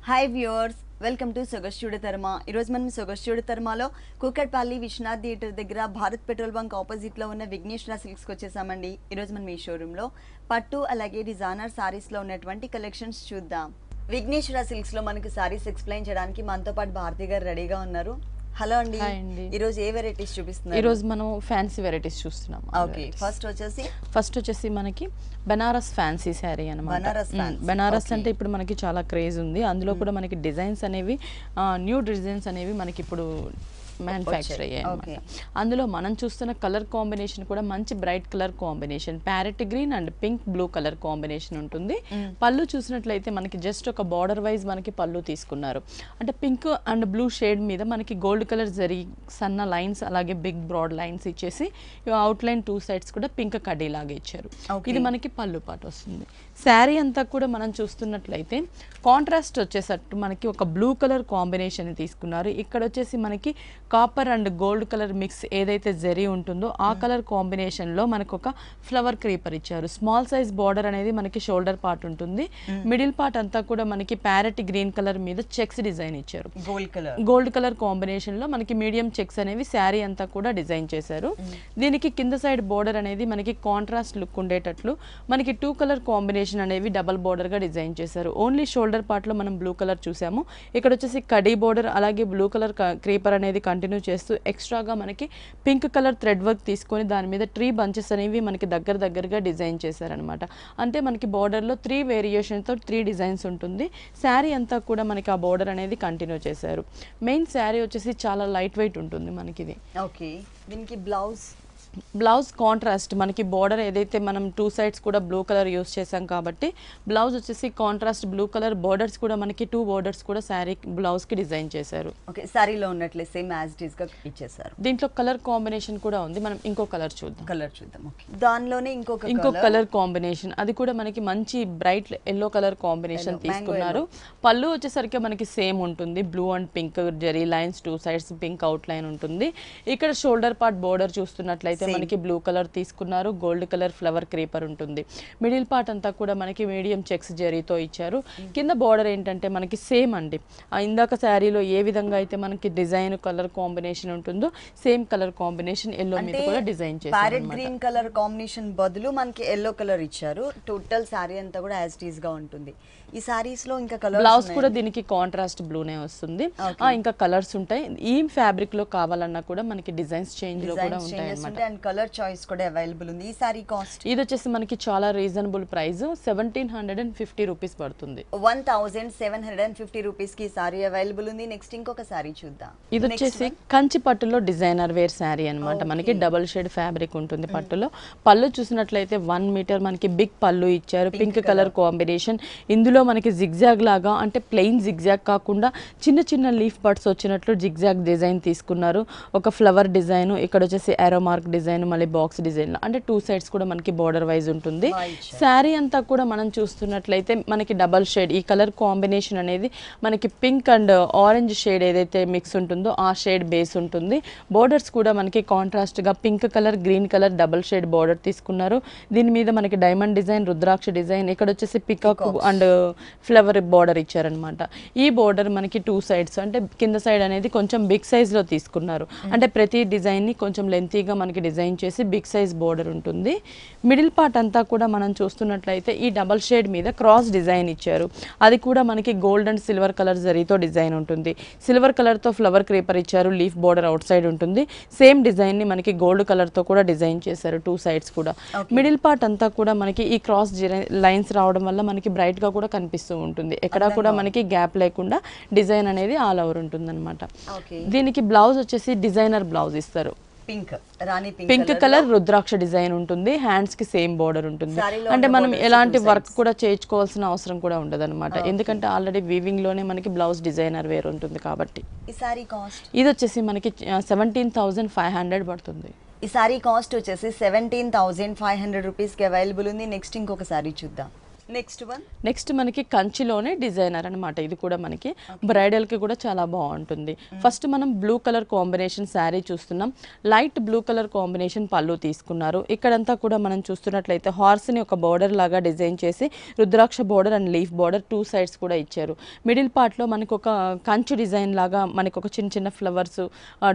Hi viewers, welcome to సొగస్ట్యూడియో తర్మా. ఈరోజు మనం సొగస్ట్యూడియో తర్మాలో కూకట్పల్లి విశ్వనాథ్ థియేటర్ దగ్గర భారత్ పెట్రోల్ బంక్ ఆపోజిట్లో ఉన్న విఘ్నేశ్వర సిల్క్స్కి వచ్చేసామండి. ఈరోజు మనం ఈ షోరూంలో పట్టు అలాగే డిజైనర్ సారీస్లో ఉన్నటువంటి కలెక్షన్స్ చూద్దాం. విఘ్నేశ్వర సిల్క్స్లో మనకి సారీస్ ఎక్స్ప్లెయిన్ చేయడానికి మనతో పాటు భారతి గారు రెడీగా ఉన్నారు. హలో అండి. ఈ రోజు ఏ వెరైటీస్ చూపిస్తున్నారు? ఈ రోజు మనం ఫ్యాన్సీ వెరైటీస్ చూస్తున్నాం. ఓకే, ఫస్ట్ వచ్చేసి మనకి బనారస్ ఫ్యాన్సీ శారీ అన్నమాట. బనారస్ అంటే ఇప్పుడు మనకి చాలా క్రేజ్ ఉంది. అందులో కూడా మనకి డిజైన్స్ అనేవి న్యూ డిజైన్స్ అనేవి మనకి ఇప్పుడు మ్యానుఫ్యాక్చర్ అయ్యాయి. అందులో మనం చూస్తున్న కలర్ కాంబినేషన్ కూడా మంచి bright colour combination, parrot green and pink blue colour combination ఉంటుంది. పళ్ళు చూసినట్లయితే మనకి జస్ట్ ఒక బార్డర్ వైజ్ మనకి పళ్ళు తీసుకున్నారు. అంటే పింక్ అండ్ బ్లూ షేడ్ మీద మనకి గోల్డ్ కలర్ జరీ సన్న లైన్స్ అలాగే బిగ్ బ్రాడ్ లైన్స్ ఇచ్చేసి అవుట్ లైన్ టూ సైడ్స్ కూడా పింక్ కడ్డీ లాగా ఇచ్చారు. ఇది మనకి పళ్ళు పాటు వస్తుంది. శారీ అంతా కూడా మనం చూస్తున్నట్లయితే కాంట్రాస్ట్ వచ్చేసట్టు మనకి ఒక బ్లూ కలర్ కాంబినేషన్ తీసుకున్నారు. ఇక్కడ వచ్చేసి మనకి copper and gold colour mix ఏదైతే జరీ ఉంటుందో ఆ కలర్ కాంబినేషన్లో మనకు ఒక ఫ్లవర్ క్రీపర్ ఇచ్చారు. స్మాల్ సైజ్ బార్డర్ అనేది మనకి షోల్డర్ పార్ట్ ఉంటుంది. మిడిల్ పార్ట్ అంతా కూడా మనకి ప్యారెట్ గ్రీన్ కలర్ మీద చెక్స్ డిజైన్ ఇచ్చారు. గోల్డ్ కలర్ కాంబినేషన్లో మనకి మీడియం చెక్స్ అనేవి శారీ అంతా కూడా డిజైన్ చేశారు. దీనికి కింద సైడ్ బార్డర్ అనేది మనకి కాంట్రాస్ట్ లుక్ ఉండేటట్లు మనకి టూ కలర్ కాంబినేషన్ అనేవి డబల్ బార్డర్ గా డిజైన్ చేశారు. ఓన్లీ షోల్డర్ పార్ట్ లో మనం బ్లూ కలర్ చూసాము. ఇక్కడ వచ్చేసి కడీ బార్డర్ అలాగే బ్లూ కలర్ క్రీపర్ అనేది కంటిన్యూ చేస్తూ ఎక్స్ట్రాగా మనకి పింక్ కలర్ థ్రెడ్ వర్క్ తీసుకొని దాని మీద ట్రీ బంచెస్ అనేవి మనకి దగ్గరగా డిజైన్ చేశారనమాట. అంటే మనకి బార్డర్ లో 3 వేరియేషన్ తో 3 డిజైన్స్ ఉంటుంది. శారీ అంతా కూడా మనకి ఆ బార్డర్ అనేది కంటిన్యూ చేశారు. మెయిన్ శారీ వచ్చేసి చాలా లైట్ వెయిట్ ఉంటుంది మనకి ఇది. ఓకే, దీనికి బ్లౌజ్ కాంట్రాస్ట్ మనకి బార్డర్ ఏదైతే మనం టూ సైడ్స్ కూడా బ్లూ కలర్ యూస్ చేసాం కాబట్టి బ్లౌజ్ వచ్చేసి కాంట్రాస్ట్ బ్లూ కలర్ బార్డర్స్ కూడా మనకి 2 బార్డర్స్ కూడా శారీ బ్లౌజ్ కి డిజైన్ చేశారు. ఓకే, శారీలో ఉన్నట్లే సేమ్ యాజ్ ఇట్ ఇస్ గా ఇచ్చేసారు. దీంట్లో కలర్ కాంబినేషన్ కూడా ఉంది. మనం ఇంకో కలర్ చూద్దాం. ఓకే, దానిలోనే ఇంకో కలర్ కాంబినేషన్ అది కూడా మనకి మంచి బ్రైట్ ఎల్లో కలర్ కాంబినేషన్ తీసుకున్నారు. పళ్ళు వచ్చేసరికి మనకి సేమ్ ఉంటుంది. Blue and pink zari lines two sides pink outline ఉంటుంది. ఇక్కడ షోల్డర్ పార్ట్ బార్డర్ చూస్తున్నట్లయితే మనకి బ్లూ కలర్ తీసుకున్నారు. గోల్డ్ కలర్ ఫ్లవర్ క్రీపర్ ఉంటుంది. మిడిల్ పార్ట్ అంతా కూడా మనకి మీడియం చెక్స్ జరీతో ఇచ్చారు. కింద బార్డర్ ఏంటంటే మనకి సేమ్ అండి, ఇందాక శారీలో ఏ విధంగా అయితే మనకి డిజైన్ కలర్ కాంబినేషన్ ఉంటుందో సేమ్ కలర్ కాంబినేషన్ ఎల్లో మీద కూడా డిజైన్ చేశారు. ప్యారెట్ గ్రీన్ కలర్ కాంబినేషన్ బదులు మనకి ఎల్లో కలర్ ఇచ్చారు. టోటల్ శారీ అంతా కూడా యాజ్ ఇట్ ఈస్ గా ఉంటుంది. ఈ సారీస్ లో ఇంకా కలర్ బ్లౌజ్ కూడా దీనికి కాంట్రాస్ట్ బ్లూనే వస్తుంది. ఇంకా కలర్స్ ఉంటాయి. ఈ ఫ్యాబ్రిక్ లో కావాలన్నా కూడా మనకి డిజైన్స్ చేంజ్ లో కూడా ఉంటాయి అన్నమాట. అండ్ కలర్ చాయిస్ కూడా అవైలబుల్ ఉంది. ఈ సారీ కాస్ట్ ఇది వచ్చేసి మనకి చాలా రీజనబుల్ ప్రైస్ 1750 రూపీస్ పడుతుంది. 1750 రూపీస్ కి సారీ అవైలబుల్ ఉంది. నెక్స్ట్ ఇంకొక సారీ చూద్దాం. ఇది వచ్చేసి కంచి పట్టులో డిజైనర్ వేర్ శారీ అన్నమాట. మనకి డబుల్ షేడ్ ఫ్యాబ్రిక్ ఉంటుంది పట్టులో. పళ్ళు చూసినట్లయితే 1 మీటర్ మనకి బిగ్ పళ్ళు ఇచ్చారు. Pink colour combination. ఇందులో మనకి జిగ్జాగ్ లాగా అంటే ప్లెయిన్ జిగ్జాగ్ కాకుండా చిన్న చిన్న లీఫ్ బర్డ్స్ వచ్చినట్లు జిగ్జాగ్ డిజైన్ తీసుకున్నారు. ఒక ఫ్లవర్ డిజైన్, ఇక్కడ వచ్చేసి ఏరో మార్క్ డిజైన్, మళ్ళీ బాక్స్ డిజైన్ అంటే టూ సైడ్స్ కూడా మనకి బార్డర్ వైజ్ ఉంటుంది. శారీ అంతా కూడా మనం చూస్తున్నట్లయితే మనకి డబల్ షేడ్ ఈ కలర్ కాంబినేషన్ అనేది మనకి పింక్ అండ్ ఆరెంజ్ షేడ్ ఏదైతే మిక్స్ ఉంటుందో ఆ షేడ్ బేస్ ఉంటుంది. బోర్డర్స్ కూడా మనకి కాంట్రాస్ట్ గా pink colour green colour double shade border తీసుకున్నారు. దీని మీద మనకి డైమండ్ డిజైన్, రుద్రాక్ష డిజైన్, ఇక్కడ వచ్చేసి పికాక్ అండ్ ఫ్లవర్ బార్డర్ ఇచ్చారనమాట. ఈ బార్డర్ మనకి టూ సైడ్స్ అంటే కింద సైడ్ అనేది కొంచెం బిగ్ సైజ్ లో తీసుకున్నారు. అంటే ప్రతి డిజైన్ ని కొంచెం లెంతీగా మనకి డిజైన్ చేసి బిగ్ సైజ్ బార్డర్ ఉంటుంది. మిడిల్ పార్ట్ అంతా కూడా మనం చూస్తున్నట్లయితే ఈ డబల్ షేడ్ మీద క్రాస్ డిజైన్ ఇచ్చారు. అది కూడా మనకి గోల్డ్ అండ్ సిల్వర్ కలర్ జరీతో డిజైన్ ఉంటుంది. సిల్వర్ కలర్ తో ఫ్లవర్ క్రీపర్ ఇచ్చారు. లీఫ్ బార్డర్ అవుట్ సైడ్ ఉంటుంది. సేమ్ డిజైన్ ని మనకి గోల్డ్ కలర్ తో కూడా డిజైన్ చేశారు టూ సైడ్స్ కూడా. మిడిల్ పార్ట్ అంతా కూడా మనకి ఈ క్రాస్ లైన్స్ రావడం వల్ల మనకి బ్రైట్ గా కూడా కనిపిస్తూ ఉంటుంది. ఎక్కడ కూడా మనకి గ్యాప్ లేకుండా డిజైన్ అనేది ఆల్ ఓవర్ ఉంటుంది అనమాట. దీనికి బ్లౌజ్ వచ్చేసి డిజైనర్ బ్లౌజ్ ఇస్తారు. పింక్ కలర్ రుద్రాక్ష డిజైన్ ఉంటుంది. హ్యాండ్స్ కి సేమ్ బార్డర్ ఉంటుంది. అంటే మనం ఎలాంటి వర్క్ కూడా చేయించుకోవాల్సిన అవసరం కూడా ఉండదు అనమాట. ఎందుకంటే ఆల్రెడీ వీవింగ్ లోనే మనకి బ్లౌజ్ డిజైనర్ వేర్ ఉంటుంది కాబట్టి. ఇది వచ్చేసి మనకి 17,500 పడుతుంది. ఈ సారీ కాస్ట్ వచ్చేసి 17,500 రూపీస్ కి అవైలబుల్ ఉంది. నెక్స్ట్ ఇంకొక సారీ చూద్దాం. నెక్స్ట్ మనకి కంచిలోనే డిజైనర్ అనమాట. ఇది కూడా మనకి బ్రైడల్ కి కూడా చాలా బాగుంటుంది. ఫస్ట్ మనం బ్లూ కలర్ కాంబినేషన్ శారీ చూస్తున్నాం. లైట్ బ్లూ కలర్ కాంబినేషన్ పళ్ళు తీసుకున్నారు. ఇక్కడంతా కూడా మనం చూస్తున్నట్లయితే హార్స్ ని ఒక బోర్డర్ లాగా డిజైన్ చేసి rudraksha border and leaf border 2 sides కూడా ఇచ్చారు. మిడిల్ పార్ట్ లో మనకి ఒక కంచి డిజైన్ లాగా మనకి ఒక చిన్న చిన్న ఫ్లవర్స్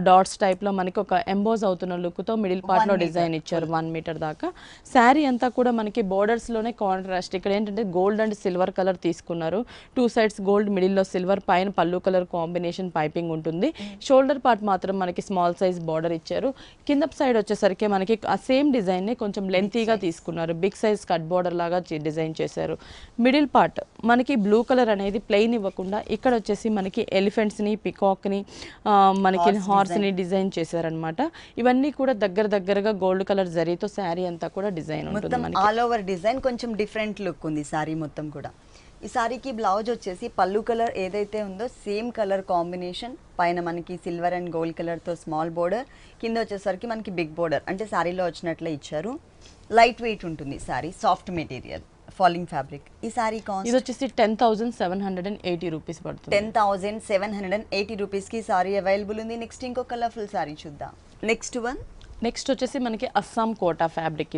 డాట్స్ టైప్ లో మనకి ఒక ఎంబోజ్ అవుతున్న లుక్ తో మిడిల్ పార్ట్ లో డిజైన్ ఇచ్చారు 1 మీటర్ దాకా. శారీ అంతా కూడా మనకి బోర్డర్స్ లోనే కాంట్రాస్ట్. ఇక్కడ ఏంటంటే గోల్డ్ అండ్ సిల్వర్ కలర్ తీసుకున్నారు. 2 సైడ్స్ గోల్డ్, మిడిల్ లో సిల్వర్, పైన పళ్ళు కలర్ కాంబినేషన్ పైపింగ్ ఉంటుంది. షోల్డర్ పార్ట్ మాత్రం మనకి స్మాల్ సైజ్ బార్డర్ ఇచ్చారు. కింద సైడ్ వచ్చేసరికి మనకి ఆ సేమ్ డిజైన్ ని కొంచెం లెంతీగా తీసుకున్నారు. బిగ్ సైజ్ కట్ బార్డర్ లాగా డిజైన్ చేశారు. మిడిల్ పార్ట్ మనకి బ్లూ కలర్ అనేది ప్లెయిన్ ఇవ్వకుండా ఇక్కడ వచ్చేసి మనకి ఎలిఫెంట్స్ ని, పికాక్ ని, మనకి హార్స్ ని డిజైన్ చేశారనమాట. ఇవన్నీ కూడా దగ్గరగా గోల్డ్ కలర్ జరీతో శారీ అంతా కూడా డిజైన్ ఉంటుంది. మనకి ఆల్ ఓవర్ డిజైన్ కొంచెం డిఫరెంట్ లుక్ ఉంది సారీ మొత్తం కూడా. ఈ సారీకి బ్లౌజ్ వచ్చేసి పళ్ళు కలర్ ఏదైతే ఉందో సేమ్ కలర్ కాంబినేషన్, పైన మనకి సిల్వర్ అండ్ గోల్డ్ కలర్ తో స్మాల్ బోర్డర్, కింద వచ్చేసరికి మనకి బిగ్ బోర్డర్ అంటే సారీలో వచ్చినట్లే ఇచ్చారు. లైట్ వెయిట్ ఉంటుంది sorry, soft material, falling fabric. ఈ సారీ కాస్ట్ ఇది వచ్చేసి 10,780 రూపీస్ పడుతుంది. 10,780 రూపీస్ కి సారీ అవైలబుల్ ఉంది. నెక్స్ట్ ఇంకో కలర్ఫుల్ సారీ చూద్దాం. నెక్స్ట్ వచ్చేసి మనకి అస్సాం కోటా ఫ్యాబ్రిక్.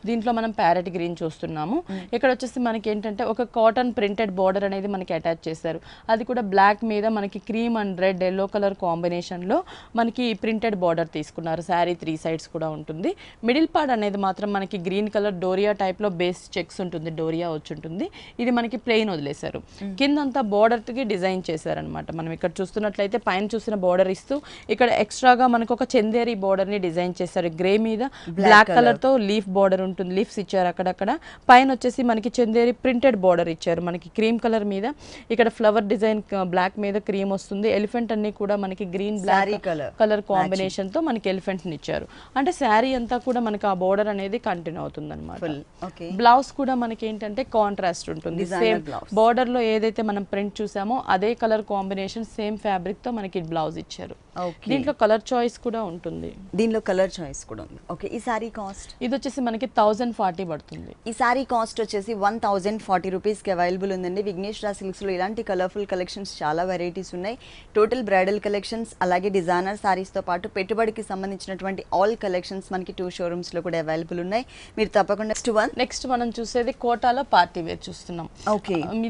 దీంట్లో మనం ప్యారెట్ గ్రీన్ చూస్తున్నాము. ఇక్కడ వచ్చేసి మనకి ఏంటంటే ఒక కాటన్ ప్రింటెడ్ బార్డర్ అనేది మనకి అటాచ్ చేశారు. అది కూడా బ్లాక్ మీద మనకి cream and red yellow colour combination లో మనకి ప్రింటెడ్ బార్డర్ తీసుకున్నారు. శారీ 3 సైడ్స్ కూడా ఉంటుంది. మిడిల్ పార్ట్ అనేది మాత్రం మనకి గ్రీన్ కలర్ డోరియా టైప్ లో బేస్ చెక్స్ ఉంటుంది, డోరియా వచ్చి ఉంటుంది. ఇది మనకి ప్లెయిన్ వదిలేశారు. కిందంతా బార్డర్ కి డిజైన్ చేశారనమాట. మనం ఇక్కడ చూస్తున్నట్లయితే పైన చూసిన బార్డర్ ఇస్తూ ఇక్కడ ఎక్స్ట్రాగా మనకు ఒక చందేరి బార్డర్ ని డిజైన్ చేశారు. గ్రే మీద బ్లాక్ కలర్ తో లీఫ్ బార్డర్ ఉంటుంది, లీఫ్స్ ఇచ్చారు అక్కడక్కడ. పైన వచ్చేసి మనకి చందేరి ప్రింటెడ్ బార్డర్ ఇచ్చారు. మనకి క్రీమ్ కలర్ మీద ఇక్కడ ఫ్లవర్ డిజైన్ బ్లాక్ మీద క్రీమ్ వస్తుంది. ఎలిఫెంట్ అన్ని కూడా మనకి గ్రీన్ బ్లాక్ కలర్ కాంబినేషన్ తో మనకి ఎలిఫెంట్ ని ఇచ్చారు. అంటే శారీ అంతా కూడా మనకి ఆ బార్డర్ అనేది కంటిన్యూ అవుతుంది అనమాట. బ్లౌజ్ కూడా మనకి ఏంటంటే కాంట్రాస్ట్ ఉంటుంది. సేమ్ బార్డర్ లో ఏదైతే మనం ప్రింట్ చూసామో అదే కలర్ కాంబినేషన్ సేమ్ ఫ్యాబ్రిక్ తో మనకి బ్లౌజ్ ఇచ్చారు. దీంట్లో కలర్ చాయిస్ కూడా ఉంటుంది. ఈ సారీ కాస్ట్ ఇది వచ్చేసి మనకి 1040 పడుతుంది. ఈ సారీ కాస్ట్ వచ్చేసి 1040 రూపీస్ కి అవైలబుల్ ఉందండి. విఘ్నేశ్వర సిల్క్స్ లో ఇలాంటి కలర్ఫుల్ కలెక్షన్స్ చాలా వెరైటీస్ ఉన్నాయి. టోటల్ బ్రైడల్ కలెక్షన్స్ అలాగే డిజైనర్ సారీస్ తో పాటు పెట్టుబడికి సంబంధించినటువంటి ఆల్ కలెక్షన్స్ మనకి 2 షోరూమ్స్ లో కూడా అవైలబుల్ ఉన్నాయి. మీరు తప్పకుండా నెక్స్ట్ మనం చూసేది కోటాలో పార్టీ వేర్ చూస్తున్నాం.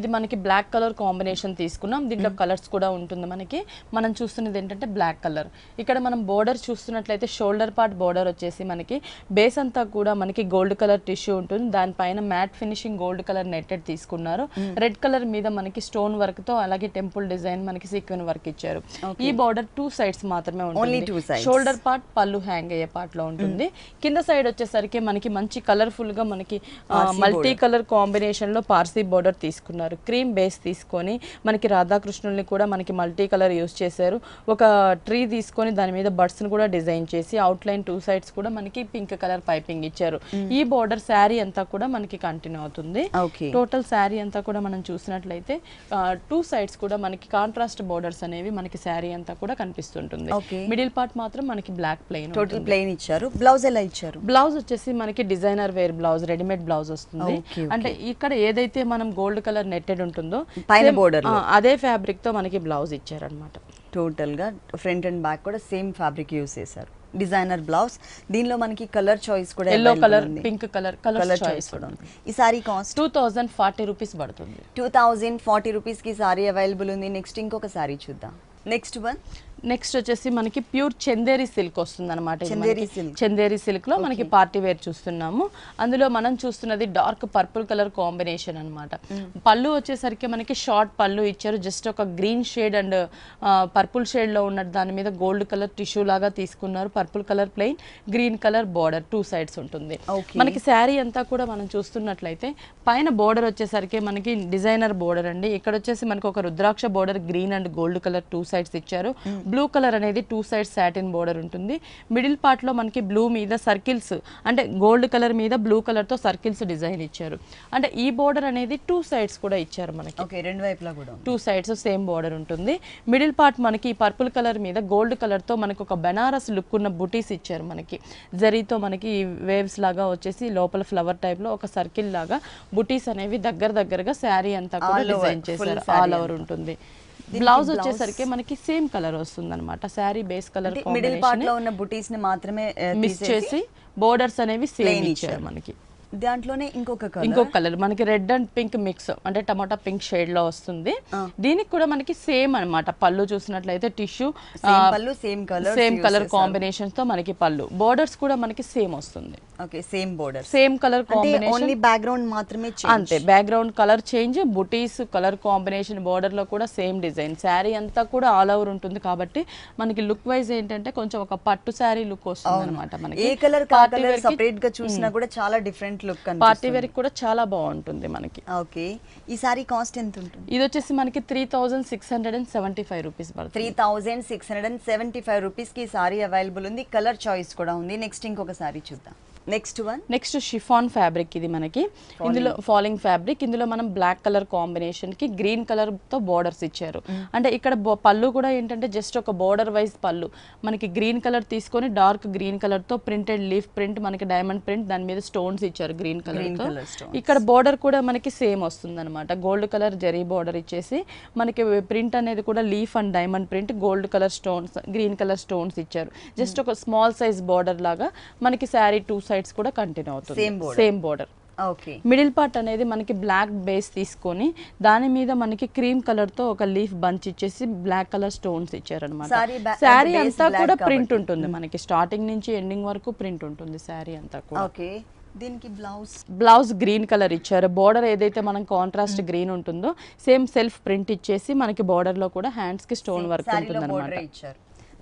ఇది మనకి బ్లాక్ కలర్ కాంబినేషన్ తీసుకున్నాం. దీంట్లో కలర్స్ కూడా ఉంటుంది. మనం చూస్తున్నది ఏంటంటే బ్లాక్ కలర్. ఇక్కడ మనం బోర్డర్ చూస్తున్నట్లయితే షోల్డర్ పార్ట్ బోర్డర్ వచ్చేసి మనకి బేస్ అంతా కూడా మనకి గోల్డ్ కలర్ టిష్యూ ఉంటుంది. దానిపైన matte finishing gold colour netted తీసుకున్నారు. రెడ్ కలర్ మీద మనకి స్టోన్ వర్క్ తో అలాగే టెంపుల్ డిజైన్ మనకి సీక్వెన్ వర్క్ ఇచ్చారు. ఈ బోర్డర్ 2 సైడ్స్ మాత్రమే ఉంటుంది. షోల్డర్ పార్ట్ పళ్ళు హ్యాంగ్ అయ్యే పార్ట్ లో ఉంటుంది. కింద సైడ్ వచ్చేసరికి మనకి మంచి కలర్ఫుల్ గా మనకి మల్టీ కలర్ కాంబినేషన్ లో పార్సీ బోర్డర్ తీసుకున్నారు. క్రీమ్ బేస్ తీసుకొని మనకి రాధాకృష్ణుల్ని కూడా మనకి మల్టీ కలర్ యూస్ చేశారు. ఒక ట్రీ తీసుకొని దాని మీద బర్డ్స్ ని కూడా డిజైన్ చేసి అవుట్ లైన్ 2 సైడ్స్ కూడా మనకి పింక్ కలర్ పైపింగ్ ఇచ్చారు. ఈ బోర్డర్ శారీ అంతా కూడా మనకి కంటిన్యూ అవుతుంది. టోటల్ శారీ అంతా కూడా మనం చూసినట్లయితే 2 సైడ్స్ కూడా మనకి కాంట్రాస్ట్ బోర్డర్స్ అనేవి మనకి శారీ అంతా కూడా కనిపిస్తుంటుంది. మిడిల్ పార్ట్ మాత్రం మనకి బ్లాక్ ప్లెయిన్, టోటల్ ప్లెయిన్ ఇచ్చారు. బ్లౌజ్ ఎలా ఇచ్చారు? బ్లౌజ్ వచ్చేసి మనకి designer wear blouse, readymade blouse వస్తుంది. అంటే ఇక్కడ ఏదైతే మనం గోల్డ్ కలర్ నెట్టెడ్ ఉంటుందో పైన బోర్డర్ అదే ఫ్యాబ్రిక్ తో మనకి బ్లౌజ్ ఇచ్చారనమాట. టోటల్ గా ఫ్రంట్ అండ్ బ్యాక్ కూడా సేమ్ ఫ్యాబ్రిక్ యూస్ చేశారు. Designer blouse. దీనిలో మనకి కలర్ చాయిస్ కూడా yellow colour, pink colour choice కూడా ఉంది. ఈ సారీ కాస్ట్ 2040 రూపీస్ పడుతుంది. 2040 రూపీస్ కి సారీ అవైలబుల్ ఉంది. నెక్స్ట్ ఇంకొక సారీ చూద్దాం. నెక్స్ట్ వచ్చేసి మనకి ప్యూర్ చందేరి సిల్క్ వస్తుంది అనమాట. చందేరి సిల్క్ లో మనకి పార్టీ వేర్ చూస్తున్నాము. అందులో మనం చూస్తున్నది డార్క్ పర్పుల్ కలర్ కాంబినేషన్ అనమాట. పళ్ళు వచ్చేసరికి మనకి షార్ట్ పళ్ళు ఇచ్చారు. జస్ట్ ఒక green shade and purple shade లో ఉన్న దాని మీద గోల్డ్ కలర్ టిష్యూ లాగా తీసుకున్నారు. Purple colour plain, green colour border 2 sides ఉంటుంది. మనకి శారీ అంతా కూడా మనం చూస్తున్నట్లయితే పైన బోర్డర్ వచ్చేసరికి మనకి డిజైనర్ బోర్డర్ అండి. ఇక్కడ వచ్చేసి మనకి ఒక rudraksha border green and gold colour 2 sides ఇచ్చారు. బ్లూ కలర్ అనేది 2 సైడ్స్ సాటిన్ బోర్డర్ ఉంటుంది. మిడిల్ పార్ట్ లో మనకి బ్లూ మీద సర్కిల్స్ అంటే గోల్డ్ కలర్ మీద బ్లూ కలర్ తో సర్కిల్స్ డిజైన్ ఇచ్చారు. అంటే ఈ బోర్డర్ అనేది 2 సైడ్స్ కూడా ఇచ్చారు మనకి. ఓకే, రెండు వైపులా కూడా 2 సైడ్స్ సేమ్ బోర్డర్ ఉంటుంది. మిడిల్ పార్ట్ మనకి పర్పుల్ కలర్ మీద గోల్డ్ కలర్ తో మనకి ఒక బెనారస్ లుక్ ఉన్న బుటీస్ ఇచ్చారు మనకి. జరీతో మనకి వేవ్స్ లాగా వచ్చేసి లోపల ఫ్లవర్ టైప్ లో ఒక సర్కిల్ లాగా బుటీస్ అనేవి దగ్గరగా శారీ అంతా కూడా డిజైన్ చేశారు. ఆల్ ఓవర్ ఉంటుంది. బ్లౌజ్ వచ్చేసరికి మనకి సేమ్ కలర్ వస్తుంది అనమాట. Sari base colour middle part లో ఉన్న బుటీస్ ని మాత్రమే మిస్ చేసి బోర్డర్స్ అనేవి సేమ్ ఇచ్చారు మనకి. దాంట్లోనే ఇంకొక కలర్ మనకి రెడ్ అండ్ పింక్ మిక్స్ అంటే టమాటా పింక్ షేడ్ లో వస్తుంది. దీనికి కూడా మనకి సేమ్ అన్నమాట. పళ్ళు చూసినట్లయితే టిష్యూ పళ్ళు సేమ్ కలర్ కాంబినేషన్స్ తో మనకి పళ్ళు. బోర్డర్స్ కూడా మనకి సేమ్ వస్తుంది. Okay, same border same colour combination, only background మాత్రమే అంతే. బ్యాక్గ్రౌండ్ కలర్ చేంజ్, బుటీస్ కలర్ కాంబినేషన్, బోర్డర్ లో కూడా సేమ్ డిజైన్. శారీ అంతా కూడా ఆల్ ఓవర్ ఉంటుంది కాబట్టి మనకి లుక్ వైజ్ ఏంటంటే కొంచెం ఒక పట్టు శారీ లుక్ వస్తుంది అనమాట. మనకి ఏ కలర్ సెపరేట్ గా చూసినా కూడా చాలా డిఫరెంట్ లుక్ కనిపిస్తుంది. పార్టీ వేర్ కూడా చాలా బాగుంటుంది మనకి. ఓకే, ఈ సారీ కాస్ట్ ఎంత ఉంటుంది? ఇది వచ్చేసి మనకి 3675 రూపీస్ పడుతుంది. 3675 రూపీస్ కి సారీ అవైలబుల్ ఉంది. కలర్ చాయిస్ కూడా ఉంది. నెక్స్ట్ ఇంకొక సారీ చూద్దాం. నెక్స్ట్ షిఫాన్ ఫ్యాబ్రిక్ ఇది మనకి. ఇందులో ఫాలింగ్ ఫ్యాబ్రిక్. ఇందులో మనం బ్లాక్ కలర్ కాంబినేషన్ కి గ్రీన్ కలర్ తో బోర్డర్స్ ఇచ్చారు. అంటే ఇక్కడ పళ్ళు కూడా ఏంటంటే జస్ట్ ఒక బోర్డర్ వైజ్ పళ్ళు మనకి గ్రీన్ కలర్ తీసుకొని డార్క్ గ్రీన్ కలర్ తో ప్రింటెడ్ లీఫ్ ప్రింట్, మనకి డైమండ్ ప్రింట్, దాని మీద స్టోన్స్ ఇచ్చారు గ్రీన్ కలర్ తో. ఇక్కడ బోర్డర్ కూడా మనకి సేమ్ వస్తుంది అనమాట. గోల్డ్ కలర్ జరీ బోర్డర్ ఇచ్చేసి మనకి ప్రింట్ అనేది కూడా leaf and diamond print, gold colour stones, green colour stones ఇచ్చారు. జస్ట్ ఒక స్మాల్ సైజ్ బోర్డర్ లాగా మనకి శారీ 2 సైడ్స్ కూడా కంటిన్యూ అవుతుంది. Same border. Okay, middle part అనేది మనకి బ్లాక్ బేస్ తీసుకొని దాని మీద మనకి క్రీమ్ కలర్ తో ఒక లీఫ్ బంచ్ ఇచ్చేసి బ్లాక్ కలర్ స్టోన్స్ ఇచ్చారనమాట. శారీ అంతా కూడా ప్రింట్ ఉంటుంది మనకి. స్టార్టింగ్ నుంచి ఎండింగ్ వరకు ప్రింట్ ఉంటుంది శారీ అంతా కూడా. ఓకే, దీనికి బ్లౌజ్ గ్రీన్ కలర్ ఇచ్చారు. బోర్డర్ ఏదైతే మనం కాంట్రాస్ట్ గ్రీన్ ఉంటుందో సేమ్ సెల్ఫ్ ప్రింట్ ఇచ్చేసి మనకి బోర్డర్ లో కూడా హ్యాండ్స్ కి స్టోన్ వర్క్ ఉంటుంది అనమాట.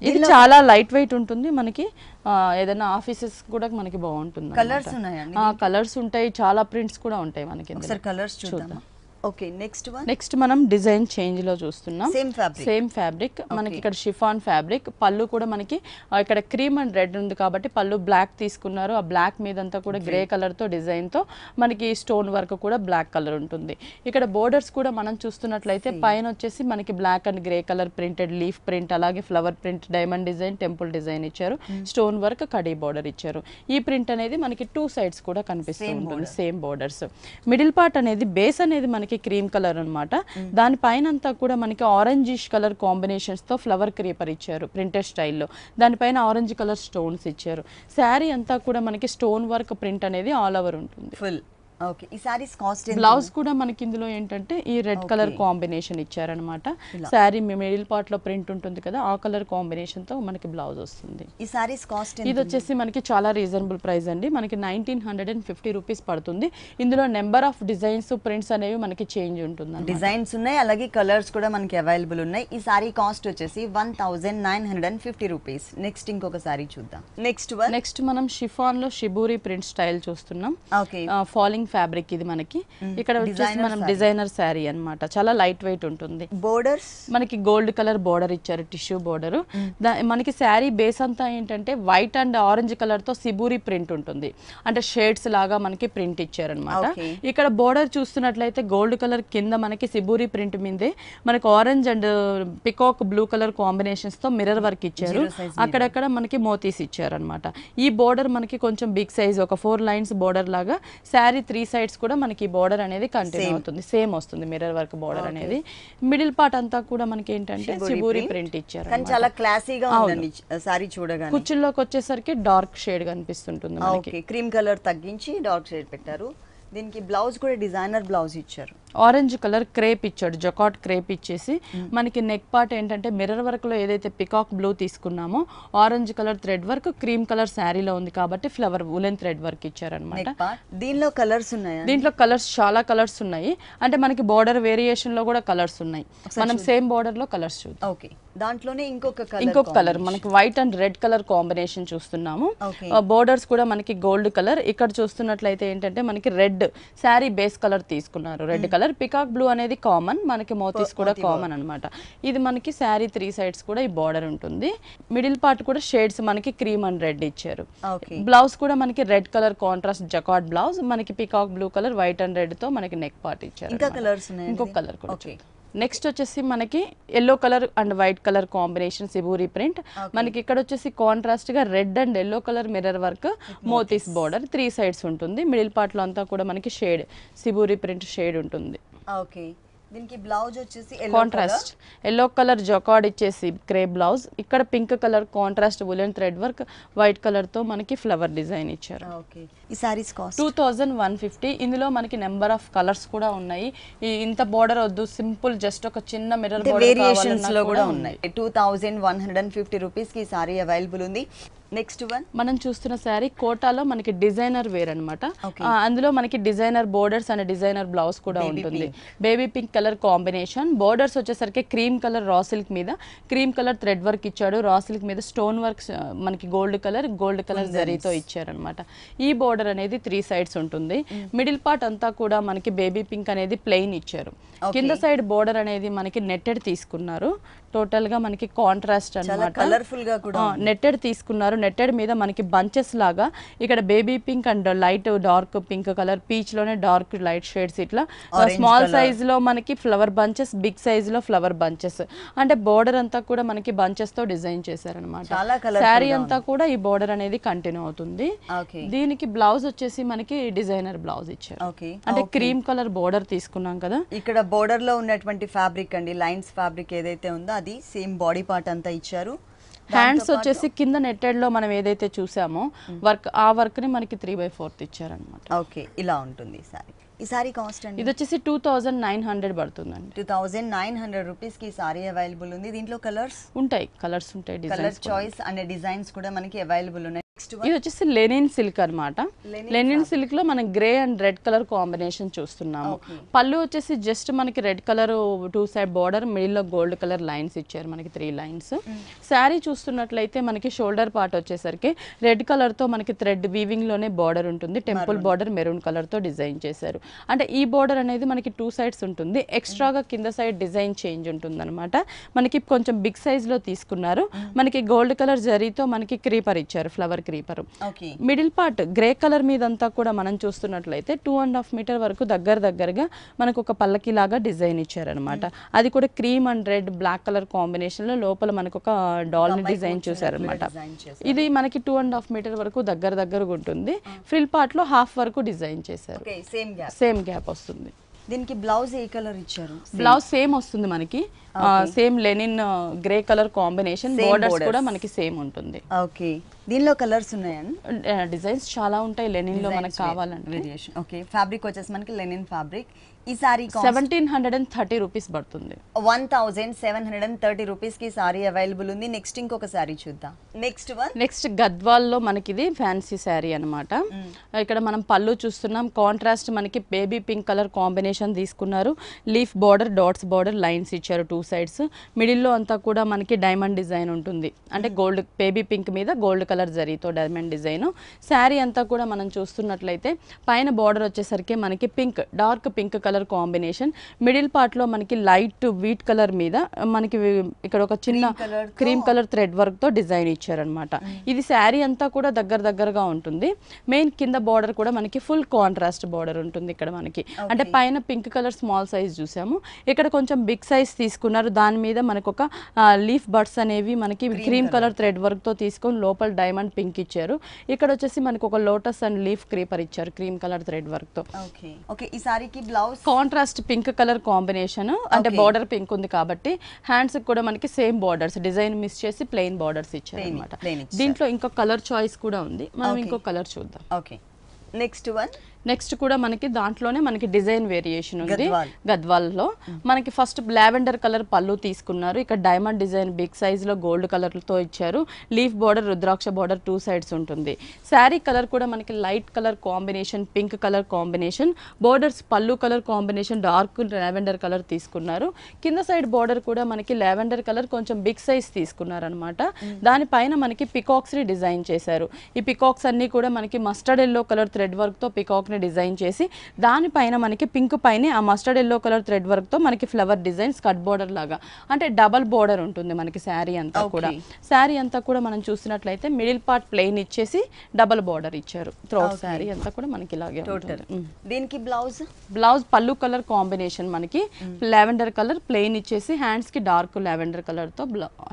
ఇది చాలా లైట్ వెయిట్ ఉంటుంది మనకి. ఏదైనా ఆఫీసెస్ కూడా మనకి బాగుంటుంది. కలర్స్ ఉంటాయి, చాలా ప్రింట్స్ కూడా ఉంటాయి మనకి. కలర్స్ చూద్దాం. ఓకే, నెక్స్ట్ మనం డిజైన్ చేంజ్ లో చూస్తున్నాం. సేమ్ ఫ్యాబ్రిక్ మనకి ఇక్కడ షిఫాన్ ఫ్యాబ్రిక్. పళ్ళు కూడా మనకి ఇక్కడ క్రీమ్ అండ్ రెడ్ ఉంది కాబట్టి పళ్ళు బ్లాక్ తీసుకున్నారు. ఆ బ్లాక్ మీద అంతా కూడా గ్రే కలర్ తో డిజైన్ తో మనకి స్టోన్ వర్క్ కూడా బ్లాక్ కలర్ ఉంటుంది. ఇక్కడ బోర్డర్స్ కూడా మనం చూస్తున్నట్లయితే పైన వచ్చేసి మనకి black and grey colour printed leaf print, అలాగే flower print, diamond design, temple design ఇచ్చారు. స్టోన్ వర్క్ కడీ బోర్డర్ ఇచ్చారు. ఈ ప్రింట్ అనేది మనకి 2 సైడ్స్ కూడా కనిపిస్తూ ఉంటుంది. Same borders. మిడిల్ పార్ట్ అనేది బేస్ అనేది మనకి క్రీమ్ కలర్ అన్నమాట. దానిపైన అంతా కూడా మనకి ఆరెంజిష్ కలర్ కాంబినేషన్స్ తో ఫ్లవర్ క్రీపర్ ఇచ్చారు ప్రింటెడ్ స్టైల్లో. దానిపైన ఆరెంజ్ కలర్ స్టోన్స్ ఇచ్చారు. శారీ అంతా కూడా మనకి స్టోన్ వర్క్ ప్రింట్ అనేది ఆల్ ఓవర్ ఉంటుంది. ఫుల్. ఓకే, ఈ సారీస్ కాస్ట్ బ్లౌజ్ కూడా మనకి ఇందులో ఏంటంటే ఈ రెడ్ కలర్ కాంబినేషన్ ఇచ్చారనమాట. శారీ మిడిల్ పార్ట్ లో ప్రింట్ ఉంటుంది కదా, ఆ కలర్ కాంబినేషన్ తో మనకి బ్లౌజ్ వస్తుంది. ఈ సారీస్ కాస్ట్ ఇది వచ్చేసి మనకి చాలా రీజనబుల్ ప్రైస్ అండి. మనకి 1950 రూపీస్ పడుతుంది. ఇందులో నెంబర్ ఆఫ్ డిజైన్స్, ప్రింట్స్ అనేవి మనకి చేంజ్ ఉంటుంది. డిజైన్స్ ఉన్నాయి, అలాగే కలర్స్ కూడా మనకి అవైలబుల్ ఉన్నాయి. ఈ సారీ కాస్ట్ వచ్చేసి 1950 రూపీస్. నెక్స్ట్ ఇంకొక సారీ చూద్దాం. నెక్స్ట్ మనం షిఫాన్ లో షిబూరి ప్రింట్ స్టైల్ చూస్తున్నాం. ఓకే, ఫాలింగ్ ఫ్యాబ్రిక్ ఇది మనకి. ఇక్కడ వచ్చేసి మనం డిజైనర్ శారీ అన్నమాట. చాలా లైట్ వెయిట్ ఉంటుంది. బోర్డర్స్ మనకి గోల్డ్ కలర్ బోర్డర్ ఇచ్చారు, టిష్యూ బోర్డర్. మనకి శారీ బేస్ అంతా ఏంటంటే వైట్ అండ్ ఆరెంజ్ కలర్ తో సిబూరి ప్రింట్ ఉంటుంది. అంటే షేడ్స్ లాగా మనకి ప్రింట్ ఇచ్చారనమాట. ఇక్కడ బోర్డర్ చూస్తున్నట్లయితే గోల్డ్ కలర్ కింద మనకి సిబూరి ప్రింట్ మీదే మనకి orange and peacock blue colour combinations తో మిర్రర్ వర్క్ ఇచ్చారు. అక్కడక్కడ మనకి మోతీస్ ఇచ్చారు అనమాట. ఈ బోర్డర్ మనకి కొంచెం బిగ్ సైజ్, ఒక 4 లైన్స్ బోర్డర్ లాగా. శారీ 3 సైడ్స్ కూడా మనకి బోర్డర్ అనేది కంటిన్యూ అవుతుంది. సేమ్ వస్తుంది మిర్రర్ వర్క్ బోర్డర్ అనేది. మిడిల్ పార్ట్ అంతా కూడా మనకి ఏంటంటే సిబూరి ప్రింట్ ఇచ్చారు. చాలా క్లాసీగా ఉందండి సారీ చూడగానే. కుచ్చుల్లోకి వచ్చేసరికి డార్క్ షేడ్ కనిపిస్తుంటుంది మనకి. క్రీమ్ కలర్ తగ్గించి డార్క్ షేడ్ పెట్టారు. దీనికి బ్లౌజ్ కూడా డిజైనర్ బ్లౌజ్ ఇచ్చారు. ఆరెంజ్ కలర్ క్రేప్ ఇచ్చాడు, జకాట్ క్రేప్ ఇచ్చేసి మనకి నెక్ పార్ట్ ఏంటంటే మిర్రర్ వర్క్ లో ఏదైతే పికాక్ బ్లూ తీసుకున్నామో orange colour thread work cream colour శారీలో ఉంది కాబట్టి ఫ్లవర్ ఉలెన్ థ్రెడ్ వర్క్ ఇచ్చారనమాట. దీనిలో కలర్స్ ఉన్నాయి. దీంట్లో కలర్స్ చాలా కలర్స్ ఉన్నాయి. అంటే మనకి బోర్డర్ వేరియేషన్ లో కూడా కలర్స్ ఉన్నాయి. మనం సేమ్ బోర్డర్ లో కలర్స్ చూద్దాం. ఓకే, దాంట్లోనే ఇంకొక కలర్ మనకి white and red colour combination చూస్తున్నాము. బోర్డర్స్ కూడా మనకి గోల్డ్ కలర్. ఇక్కడ చూస్తున్నట్లయితే ఏంటంటే మనకి రెడ్ శారీ బేస్ కలర్ తీసుకున్నారు, red colour. Border, peacock blue అనేది కామన్, మనకి మోతీస్ కూడా కామన్ అన్నమాట. ఇది మనకి శారీ 3 సైడ్స్ కూడా ఈ బార్డర్ ఉంటుంది. మిడిల్ పార్ట్ కూడా షేడ్స్ మనకి క్రీమ్ అండ్ రెడ్ ఇచ్చారు. బ్లౌజ్ కూడా మనకి red colour contrast jacquard blouse, మనకి peacock blue colour white and red తో మనకి నెక్ పార్ట్ ఇచ్చారు. ఇంకొక కలర్ కూడా. నెక్స్ట్ వచ్చేసి మనకి yellow colour and white colour combination shibori print. మనకి ఇక్కడ వచ్చేసి కాంట్రాస్ట్ గా red and yellow colour mirror work మోతీస్ బార్డర్ 3 సైడ్స్ ఉంటుంది. మిడిల్ పార్ట్ లో అంతా కూడా మనకి షేడ్ సిబూరి ప్రింట్ షేడ్ ఉంటుంది. దీనికి బ్లౌజ్ వచ్చేసి కాంట్రాస్ట్ ఎల్లో కలర్ జకార్డ్ ఇచ్చేసి క్రే బ్లౌజ్, ఇక్కడ pink colour contrast woollen thread work white colour తో మనకి ఫ్లవర్ డిజైన్ ఇచ్చారు. ఈ సారీస్ కాస్ట్ 2150. ఇందులో మనకి నెంబర్ ఆఫ్ కలర్స్ కూడా ఉన్నాయి. ఇంత బోర్డర్ వద్దు, సింపుల్ జస్ట్ ఒక చిన్న మిర్రర్ బోర్డర్ వేరియేషన్స్ లో కూడా ఉన్నాయి. 2150 రూపీస్ కి ఈ సారీ అవైలబుల్ ఉంది. నెక్స్ట్ వన్ మనం చూస్తున్న శారీ కోటాలో మనకి డిజైనర్ వేర్ అన్నమాట. అందులో మనకి designer borders and designer blouse కూడా ఉంటుంది. Baby pink colour combination, borders వచ్చేసరికి క్రీమ్ కలర్ రా సిల్క్ మీద క్రీమ్ కలర్ థ్రెడ్ వర్క్ ఇచ్చాడు, రా సిల్క్ మీద స్టోన్ వర్క్ మనకి గోల్డ్ కలర్ జరీతో ఇచ్చారనమాట. ఈ బోర్డర్ అనేది 3 సైడ్స్ ఉంటుంది. మిడిల్ పార్ట్ అంతా కూడా మనకి బేబీ పింక్ అనేది ప్లెయిన్ ఇచ్చారు. కింద సైడ్ బోర్డర్ అనేది మనకి నెట్టెడ్ తీసుకున్నారు. టోటల్ గా మనకి కాంట్రాస్ట్ అన్నమాట, కలర్ఫుల్ గా కూడా నెట్టెడ్ తీసుకున్నారు. నెట్టెడ్ మీద మనకి బంచెస్ లాగా ఇక్కడ baby pink and light dark pink colour, peach లోనే డార్క్ లైట్ షేడ్స్, ఇట్లా స్మాల్ సైజ్ లో మనకి ఫ్లవర్ బంచెస్, బిగ్ సైజ్ లో ఫ్లవర్ బంచెస్, అంటే బోర్డర్ అంతా కూడా మనకి బంచెస్ తో డిజైన్ చేశారనమాట. శారీ అంతా కూడా ఈ బోర్డర్ అనేది కంటిన్యూ అవుతుంది. దీనికి బ్లౌజ్ వచ్చేసి మనకి డిజైనర్ బ్లౌజ్ ఇచ్చారు. అంటే క్రీమ్ కలర్ బోర్డర్ తీసుకున్నాం కదా, ఇక్కడ బోర్డర్ లో ఉన్నటువంటి ఫ్యాబ్రిక్ అండి, లైన్స్ ఫ్యాబ్రిక్ ఏదైతే ఉందో అది సేమ్ బాడీ పార్ట్ అంతా ఇచ్చారు. హ్యాండ్స్ వచ్చేసి కింద నెట్టెడ్ లో మనం ఏదైతే చూసామో వర్క్, ఆ వర్క్ ని మనకి 3/4 ఇచ్చారనమాట. ఓకే, ఇలా ఉంటుంది సారీ. ఈ సారీ కాస్ట్ అండి ఇది వచ్చేసి 2900 పడుతుందండి. 2900 రూపీస్ కి సారీ అవైలబుల్ ఉంది. దీంట్లో కలర్స్ ఉంటాయి, కలర్ చాయిస్ అండ్ డిజైన్స్ కూడా మనకి అవైలబుల్ ఉన్నాయి. ఇది వచ్చేసి లెనిన్ సిల్క్ అన్నమాట. లెనిన్ సిల్క్ లో మనం grey and red colour combination చూస్తున్నాము. పళ్ళు వచ్చేసి జస్ట్ మనకి red colour 2 side border, middle లో గోల్డ్ కలర్ లైన్స్ ఇచ్చారు మనకి 3 లైన్స్. శారీ చూస్తున్నట్లయితే మనకి షోల్డర్ పార్ట్ వచ్చేసరికి రెడ్ కలర్ తో మనకి థ్రెడ్ వీవింగ్ లోనే బార్డర్ ఉంటుంది. టెంపుల్ బార్డర్ మెరూన్ కలర్ తో డిజైన్ చేశారు. అంటే ఈ బార్డర్ అనేది మనకి 2 సైడ్స్ ఉంటుంది. ఎక్స్ట్రాగా కింద సైడ్ డిజైన్ చేంజ్ ఉంటుంది అనమాట. మనకి కొంచెం బిగ్ సైజ్ లో తీసుకున్నారు. మనకి గోల్డ్ కలర్ జరీతో మనకి క్రీపర్ ఇచ్చారు, flower creeper. Middle part grey colour మీద అంతా కూడా మనం చూస్తున్నట్లయితే 2.5 మీటర్ వరకు దగ్గరగా మనకు ఒక పల్లకి లాగా డిజైన్ ఇచ్చారనమాట. అది కూడా cream and red black colour combination లో లోపల మనకు ఒక డాల్ ని డిజైన్ చూసారనమాట. ఇది మనకి 2.5 మీటర్ వరకు దగ్గరగా ఉంటుంది. ఫ్రిల్ పార్ట్ లో హాఫ్ వరకు డిజైన్ చేశారు, సేమ్ గ్యాప్ వస్తుంది. దీనికి బ్లౌజ్ ఏ కలర్ ఇచ్చారు? బ్లౌజ్ సేమ్ వస్తుంది మనకి, same Lenin grey colour combination, borders కూడా మనకి సేమ్ ఉంటుంది. ఓకే, దీనిలో కలర్స్ ఉన్నాయండి, డిజైన్స్ చాలా ఉంటాయి లెనిన్ లో మనకు కావాలంటే. ఓకే, ఫ్యాబ్రిక్ వచ్చేసి మనకి లెనిన్ ఫ్యాబ్రిక్. ఈ సారీ 1730 రూపీస్ పడుతుంది. 1730 రూపీస్ కి సారీ అవైలబుల్ ఉంది. నెక్స్ట్ ఇంకొక సారీ చూద్దాం. నెక్స్ట్ గద్వాల్ లో మనకి ఇది ఫ్యాన్సీ సారీ అన్నమాట. ఇక్కడ మనం పళ్ళు చూస్తున్నాం, కాంట్రాస్ట్ మనకి బేబీ పింక్ కలర్ కాంబినేషన్ తీసుకున్నారు. Leaf border, dots border lines ఇచ్చారు 2 సైడ్స్. మిడిల్ లో అంతా కూడా మనకి డైమండ్ డిజైన్ ఉంటుంది, అంటే గోల్డ్ బేబీ పింక్ మీద గోల్డ్ కలర్ జరీతో డైమండ్ డిజైన్. శారీ అంతా కూడా మనం చూస్తున్నట్లయితే పైన బార్డర్ వచ్చేసరికి మనకి pink, dark pink colour combination. Middle part లో మనకి లైట్ వీట్ కలర్ మీద మనకి ఇక్కడ ఒక చిన్న క్రీమ్ కలర్ థ్రెడ్ వర్క్ తో డిజైన్ ఇచ్చారనమాట. ఇది శారీ అంతా కూడా దగ్గరగా ఉంటుంది. మెయిన్ కింద బార్డర్ కూడా మనకి ఫుల్ కాంట్రాస్ట్ బార్డర్ ఉంటుంది ఇక్కడ మనకి. అంటే పైన పింక్ కలర్ స్మాల్ సైజ్ చూసాము, ఇక్కడ కొంచెం బిగ్ సైజ్ తీసుకున్నారు. దాని మీద మనకు ఒక లీఫ్ బర్డ్స్ అనేవి మనకి క్రీమ్ కలర్ థ్రెడ్ వర్క్ తో తీసుకొని లోపల డైమండ్ పింక్ ఇచ్చారు. ఇక్కడ వచ్చేసి మనకు ఒక లోటస్ అండ్ లీఫ్ క్రీపర్ ఇచ్చారు క్రీమ్ కలర్ థ్రెడ్ వర్క్ తో. ఓకే, ఈ సారీకి blouse contrast pink colour combination, అంటే బార్డర్ పింక్ ఉంది కాబట్టి హ్యాండ్స్ కూడా మనకి సేమ్ బార్డర్స్, డిజైన్ మిస్ చేసి ప్లెయిన్ బార్డర్స్ ఇచ్చారు అనమాట. దీంట్లో ఇంకో కలర్ చాయిస్ కూడా ఉంది, మనం ఇంకో కలర్ చూద్దాం. ఓకే, నెక్స్ట్ కూడా మనకి దాంట్లోనే మనకి డిజైన్ వేరియేషన్ ఉంది. గద్వాల్లో మనకి ఫస్ట్ లావెండర్ కలర్ పళ్ళు తీసుకున్నారు. ఇక్కడ డైమండ్ డిజైన్ బిగ్ సైజ్ లో గోల్డ్ కలర్ తో ఇచ్చారు. Leaf border, rudraksha border 2 sides ఉంటుంది. శారీ కలర్ కూడా మనకి light colour combination, pink colour combination. Borders పళ్ళు colour combination dark lavender colour తీసుకున్నారు. కింద సైడ్ బార్డర్ కూడా మనకి లావెండర్ కలర్ కొంచెం బిగ్ సైజ్ తీసుకున్నారు అనమాట. దానిపైన మనకి పికాక్స్ ని డిజైన్ చేశారు. ఈ పికాక్స్ అన్ని కూడా మనకి mustard yellow colour thread work తో పికాక్ ని ని డిజైన్ చేసి దానిపైన మనకి పింక్ పైన ఆ mustard yellow colour thread work తో మనకి ఫ్లవర్ డిజైన్ స్కర్ట్ బోర్డర్ లాగా అంటే డబల్ బోర్డర్ ఉంటుంది మనకి శారీ అంతా కూడా. శారీ అంతా కూడా మనం చూసినట్లయితే మిడిల్ పార్ట్ ప్లెయిన్ ఇచ్చేసి డబల్ బోర్డర్ ఇచ్చారు. త్రోట్ శారీ అంతా కూడా మనకి ఇలాగే ఉంటుంది. దీనికి బ్లౌజ్ పల్లు కలర్ కాంబినేషన్ మనకి లావెండర్ కలర్ ప్లెయిన్ ఇచ్చేసి హ్యాండ్స్ కి డార్క్ లావెండర్ కలర్ తో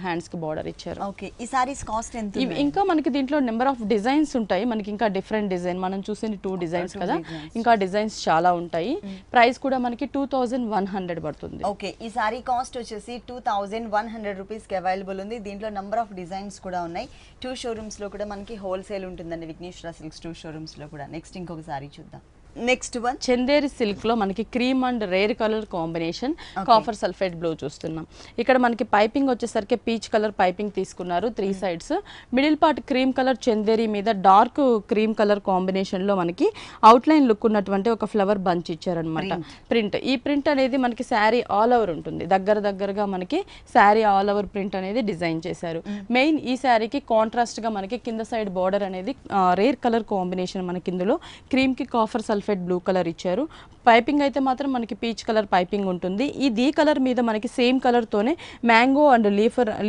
హ్యాండ్స్ కి బోర్డర్ ఇచ్చారు. ఓకే, ఈ సారీస్ కాస్ట్ ఎంత? ఇంకా మనకి దీంట్లో నెంబర్ ఆఫ్ డిజైన్స్ ఉంటాయి. మనకి ఇంకా డిఫరెంట్ డిజైన్ మనం చూసిన 2 డిజైన్స్ కదా, ఇంకా డిజైన్స్ చాలా ఉంటాయి. ప్రైస్ కూడా మనకి 2100 పడుతుంది. ఓకే, ఈ సారీ కాస్ట్ వచ్చేసి 2100 రూపీస్ కి అవైలబుల్ ఉంది. దీంట్లో నెంబర్ ఆఫ్ డిజైన్స్ కూడా ఉన్నాయి. 2 షోరూమ్స్ లో కూడా మనకి హోల్సేల్ ఉంటుందండి విఘ్నేశ్వర సిల్క్స్ 2 షోరూమ్స్ లో కూడా. నెక్స్ట్ ఇంకొక సారీ చూద్దాం. నెక్స్ట్ వన్ చందేరి సిల్క్ లో మనకి cream and rare colour combination copper sulphate blue చూస్తున్నాం. ఇక్కడ మనకి పైపింగ్ వచ్చేసరికి పీచ్ కలర్ పైపింగ్ తీసుకున్నారు 3 sides. Middle part cream colour Chanderi మీద డార్క్ క్రీమ్ కలర్ కాంబినేషన్ లో మనకి అవుట్ లైన్ లుక్ ఉన్నటువంటి ఒక ఫ్లవర్ బంచ్ ఇచ్చారనమాట ప్రింట్. ఈ ప్రింట్ అనేది మనకి శారీ ఆల్ ఓవర్ ఉంటుంది. దగ్గరగా మనకి శారీ ఆల్ ఓవర్ ప్రింట్ అనేది డిజైన్ చేశారు. మెయిన్ ఈ శారీకి కాంట్రాస్ట్ గా మనకి కింద సైడ్ బార్డర్ అనేది రేర్ కలర్ కాంబినేషన్ మనకి ఇందులో క్రీమ్ కి కాఫర్ సల్ఫేట్ బ్లూ కలర్ ఇచ్చారు. పైపింగ్ అయితే మాత్రం మనకి పీచ్ కలర్ పైపింగ్ ఉంటుంది. ఈ కలర్ మీద మనకి సేమ్ కలర్ తోనే మ్యాంగో అండ్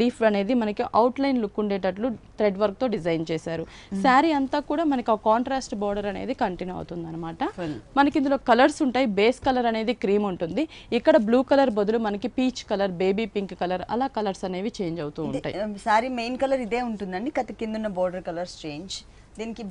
లీఫ్ అనేది మనకి అవుట్ లైన్ లుక్ ఉండేటట్లు థ్రెడ్ వర్క్ తో డిజైన్ చేశారు. శారీ అంతా కూడా మనకి ఆ కాంట్రాస్ట్ బోర్డర్ అనేది కంటిన్యూ అవుతుంది అనమాట. మనకి ఇందులో కలర్స్ ఉంటాయి. బేస్ కలర్ అనేది క్రీమ్ ఉంటుంది. ఇక్కడ బ్లూ కలర్ బదులు మనకి peach colour, baby pink colour అలా కలర్స్ అనేవి చేంజ్ అవుతూ ఉంటాయి. శారీ మెయిన్ కలర్ ఇదే ఉంటుందండి, కింద ఉన్న బోర్డర్ కలర్స్ చేంజ్. దీనికి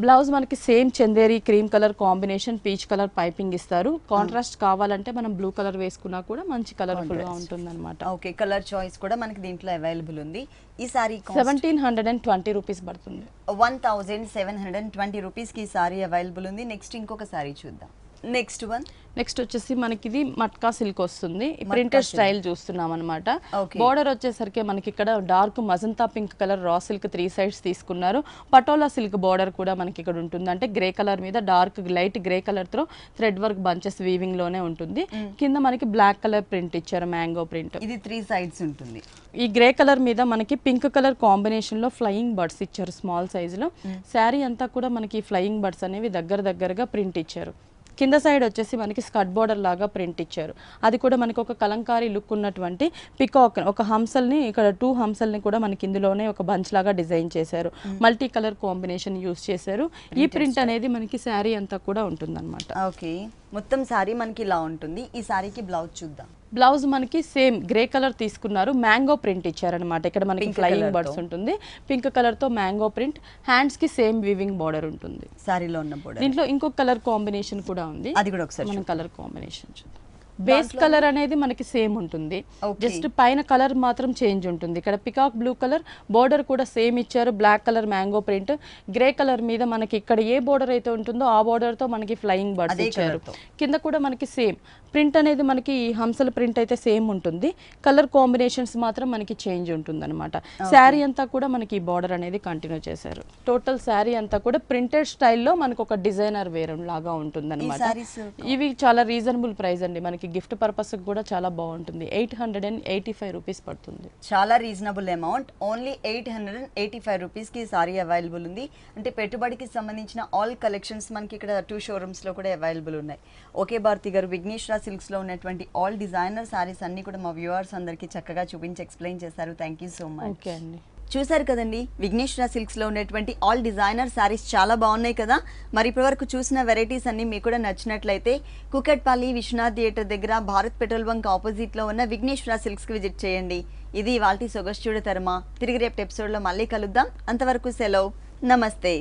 బ్లౌజ్ మనకి same Chanderi cream colour combination peach colour piping ఇస్తారు. కాంట్రాస్ట్ కావాలంటే మనం బ్లూ కలర్ వేసుకున్నా కూడా మంచి కలర్ఫుల్ గా ఉంటుంది అనమాట. ఓకే, కలర్ చాయిస్ కూడా మనకి దీంట్లో అవైలబుల్ ఉంది. ఈ సారీ 1720 రూపీస్ పడుతుంది. 1720 రూపీస్ కి సారీ అవైలబుల్ ఉంది. నెక్స్ట్ ఇంకొక సారీ చూద్దాం. నెక్స్ట్ వచ్చేసి మనకి ఇది మట్కా సిల్క్ వస్తుంది. ప్రింటెడ్ స్టైల్ చూస్తున్నాం అనమాట. బోర్డర్ వచ్చేసరికి మనకి ఇక్కడ dark magenta pink colour raw silk 3 sides తీసుకున్నారు. పటోలా సిల్క్ బోర్డర్ కూడా మనకి ఇక్కడ ఉంటుంది. అంటే గ్రే కలర్ మీద డార్క్ లైట్ గ్రే కలర్ తో థ్రెడ్ వర్క్ బంచెస్ వీవింగ్ లోనే ఉంటుంది. కింద మనకి బ్లాక్ కలర్ ప్రింట్ ఇచ్చారు, మ్యాంగో ప్రింట్. ఇది 3 సైడ్స్ ఉంటుంది. ఈ గ్రే కలర్ మీద మనకి పింక్ కలర్ కాంబినేషన్ లో ఫ్లయింగ్ బర్డ్స్ ఇచ్చారు స్మాల్ సైజ్ లో. శారీ అంతా కూడా మనకి ఫ్లయింగ్ బర్డ్స్ అనేవి దగ్గరగా ప్రింట్ ఇచ్చారు. కింద సైడ్ వచ్చేసి మనకి స్కర్ట్ బోర్డర్ లాగా ప్రింట్ ఇచ్చారు. అది కూడా మనకి ఒక కలంకారీ లుక్ ఉన్నటువంటి పికాక్ ఒక హంసల్ని, ఇక్కడ 2 హంసల్ని కూడా మనకి ఇందులోనే ఒక బంచ్ లాగా డిజైన్ చేశారు. మల్టీ కలర్ కాంబినేషన్ యూస్ చేశారు. ఈ ప్రింట్ అనేది మనకి శారీ అంతా కూడా ఉంటుందన్నమాట. ఓకే, మొత్తం శారీ మనకి ఇలా ఉంటుంది. ఈ శారీకి బ్లౌజ్ చూద్దాం. బ్లౌజ్ మనకి సేమ్ గ్రే కలర్ తీసుకున్నారు. మ్యాంగో ప్రింట్ ఇచ్చారనమాట. ఇక్కడ మనకి ఫ్లయింగ్ బర్డ్స్ ఉంటుంది. పింక్ కలర్ తో మ్యాంగో ప్రింట్. హ్యాండ్స్ కి సేమ్ వీవింగ్ బార్డర్ ఉంటుంది సారీలో ఉన్న బోర్డర్. దీంట్లో ఇంకొక కలర్ కాంబినేషన్ కూడా ఉంది. అది కూడా ఒకసారి మనం కలర్ కాంబినేషన్ చూద్దాం. బేస్ కలర్ అనేది మనకి సేమ్ ఉంటుంది. జస్ట్ పైన కలర్ మాత్రం చేంజ్ ఉంటుంది. ఇక్కడ పికాక్ బ్లూ కలర్ బోర్డర్ కూడా సేమ్ ఇచ్చారు. Black colour mango print. Grey colour మీద మనకి ఇక్కడ ఏ బోర్డర్ అయితే ఉంటుందో ఆ బోర్డర్ తో మనకి ఫ్లయింగ్ బర్డ్స్ ఇచ్చారు. కింద కూడా మనకి సేమ్ ప్రింట్ అనేది మనకి హంసల ప్రింట్ అయితే సేమ్ ఉంటుంది. కలర్ కాంబినేషన్స్ మాత్రం మనకి చేంజ్ ఉంటుంది అనమాట. శారీ అంతా కూడా మనకి ఈ బార్డర్ అనేది కంటిన్యూ చేశారు. టోటల్ శారీ అంతా కూడా ప్రింటెడ్ స్టైల్లో మనకు ఒక డిజైనర్ వేర్ లాగా ఉంటుంది అనమాట. ఇవి చాలా రీజనబుల్ ప్రైస్ అండి. మనకి గిఫ్ట్ పర్పస్ కూడా చాలా బాగుంటుంది. 885 రూపీస్ పడుతుంది. చాలా రీజనబుల్ అమౌంట్. ఓన్లీ 885 రూపీస్ కి సారీ అవైలబుల్ ఉంది. అంటే పెట్టుబడికి సంబంధించిన ఆల్ కలెక్షన్స్ మనకి ఇక్కడ 2 షోరూమ్స్ లో కూడా అవైలబుల్ ఉన్నాయి. ఓకే భారతి గారు, విఘ్నేశ్వర సిల్క్స్ లో ఉన్నటువంటి ఆల్ డిజైనర్ సారీస్ అన్ని కూడా మా వ్యూవర్స్ అందరికి చక్కగా చూపించి ఎక్స్ప్లెయిన్ చేశారు. Thank you so much. Okay అండి. చూసారు కదండి, విఘ్నేశ్వర సిల్క్స్ లో ఉన్నటువంటి ఆల్ డిజైనర్ సారీస్ చాలా బాగున్నాయి కదా. మరి ఇప్పటివరకు చూసిన వెరైటీస్ అన్ని మీకు కూడా నచ్చినట్లయితే కుకట్పల్లి విశ్వనాథ్ థియేటర్ దగ్గర భారత్ పెట్రోల్ బంక్ ఆపోజిట్ లో ఉన్న విఘ్నేశ్వర సిల్క్స్ కి విజిట్ చేయండి. ఇది ఇవాల్టి సొగస్చూడ తరమా. తిరిగి రేపు ఎపిసోడ్ లో మళ్ళీ కలుద్దాం. అంతవరకు సెలవు. నమస్తే.